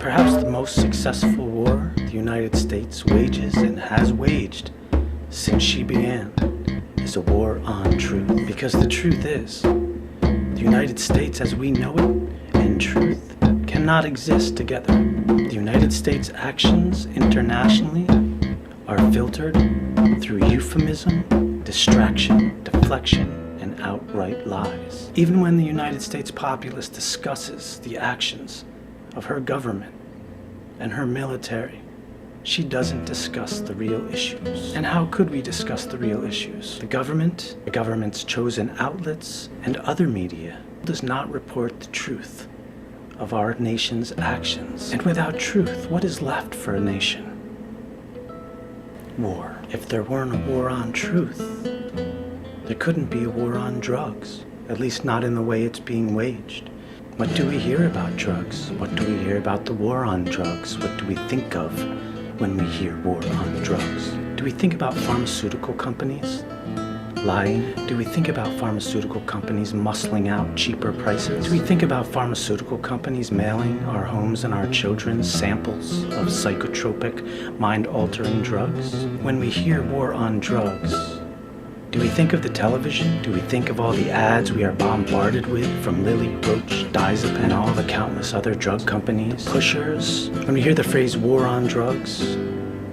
Perhaps the most successful war the United States wages and has waged since she began is a war on truth. Because the truth is, the United States as we know it and truth cannot exist together. The United States' actions internationally are filtered through euphemism, distraction, deflection, and outright lies. Even when the United States populace discusses the actions of her government and her military, she doesn't discuss the real issues. And how could we discuss the real issues? The government's chosen outlets, and other media does not report the truth of our nation's actions. And without truth, what is left for a nation? War. If there weren't a war on truth, there couldn't be a war on drugs, at least not in the way it's being waged. What do we hear about drugs? What do we hear about the war on drugs? What do we think of when we hear war on drugs? Do we think about pharmaceutical companies lying? Do we think about pharmaceutical companies muscling out cheaper prices? Do we think about pharmaceutical companies mailing our homes and our children samples of psychotropic, mind-altering drugs? When we hear war on drugs, do we think of the television? Do we think of all the ads we are bombarded with from Lilly, Roche, Diazepam, and all the countless other drug companies, pushers? When we hear the phrase war on drugs,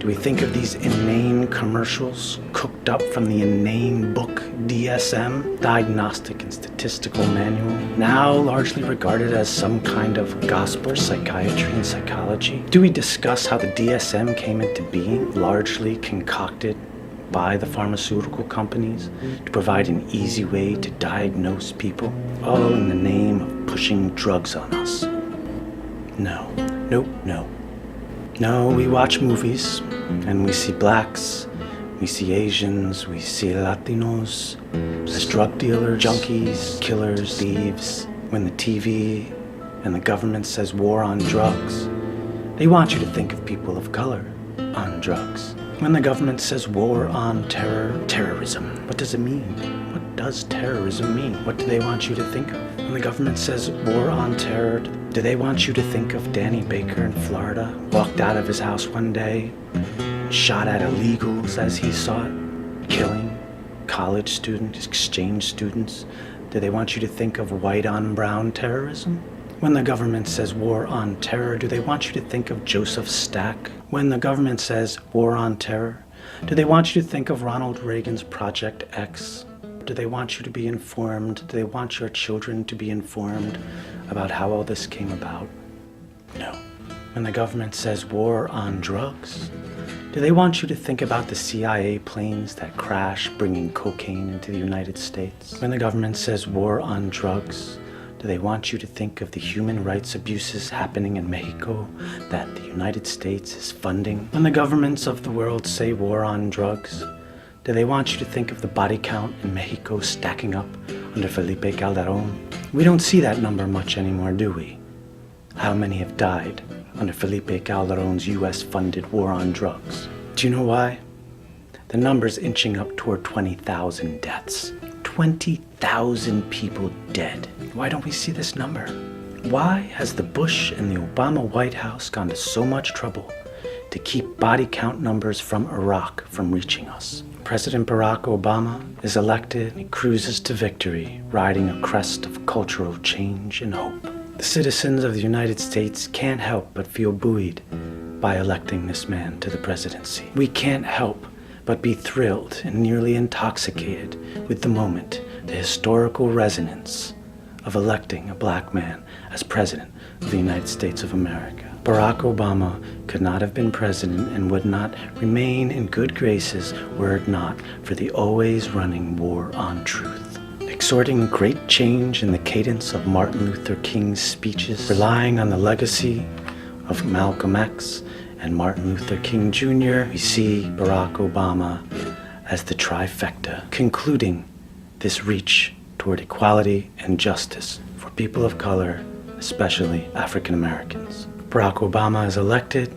do we think of these inane commercials cooked up from the inane book DSM, Diagnostic and Statistical Manual, now largely regarded as some kind of gospel for psychiatry and psychology? Do we discuss how the DSM came into being, largely concocted by the pharmaceutical companies to provide an easy way to diagnose people, all in the name of pushing drugs on us? No. No, we watch movies and we see blacks, we see Asians, we see Latinos as drug dealers, junkies, killers, thieves. When the TV and the government says war on drugs, they want you to think of people of color on drugs. When the government says war on terrorism, what does it mean? What does terrorism mean? What do they want you to think of? When the government says war on terror, do they want you to think of Danny Baker in Florida, walked out of his house one day, shot at illegals as he saw it, killing college students, exchange students? Do they want you to think of white on brown terrorism? When the government says war on terror, do they want you to think of Joseph Stack? When the government says war on terror, do they want you to think of Ronald Reagan's Project X? Do they want you to be informed? Do they want your children to be informed about how all this came about? No. When the government says war on drugs, do they want you to think about the CIA planes that crash bringing cocaine into the United States? When the government says war on drugs, do they want you to think of the human rights abuses happening in Mexico that the United States is funding? When the governments of the world say war on drugs, do they want you to think of the body count in Mexico stacking up under Felipe Calderón? We don't see that number much anymore, do we? How many have died under Felipe Calderón's US-funded war on drugs? Do you know why? The number's inching up toward 20,000 deaths. 20,000 people dead. Why don't we see this number? Why has the Bush and the Obama White House gone to so much trouble to keep body count numbers from Iraq from reaching us? President Barack Obama is elected and he cruises to victory, riding a crest of cultural change and hope. The citizens of the United States can't help but feel buoyed by electing this man to the presidency. We can't help but be thrilled and nearly intoxicated with the moment, the historical resonance of electing a black man as president of the United States of America. Barack Obama could not have been president and would not remain in good graces were it not for the always running war on truth. Exhorting great change in the cadence of Martin Luther King's speeches, relying on the legacy of Malcolm X and Martin Luther King Jr., we see Barack Obama as the trifecta, concluding this reach toward equality and justice for people of color, especially African Americans. Barack Obama is elected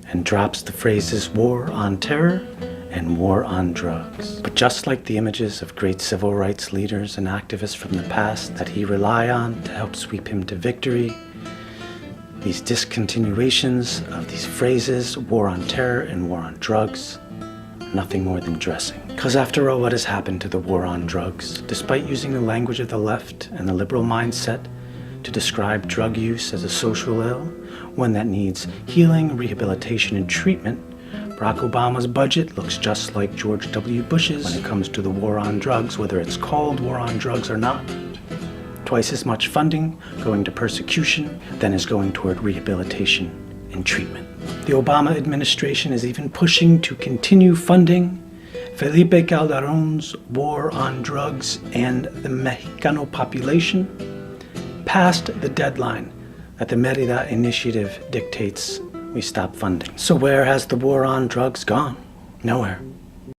and drops the phrases war on terror and war on drugs. But just like the images of great civil rights leaders and activists from the past that he relied on to help sweep him to victory, these discontinuations of these phrases, war on terror and war on drugs, nothing more than dressing. Because after all, what has happened to the war on drugs? Despite using the language of the left and the liberal mindset to describe drug use as a social ill, one that needs healing, rehabilitation, and treatment, Barack Obama's budget looks just like George W. Bush's when it comes to the war on drugs, whether it's called war on drugs or not. Twice as much funding going to persecution than is going toward rehabilitation and treatment. The Obama administration is even pushing to continue funding Felipe Calderon's war on drugs and the Mexicano population past the deadline that the Merida Initiative dictates we stop funding. So where has the war on drugs gone? Nowhere.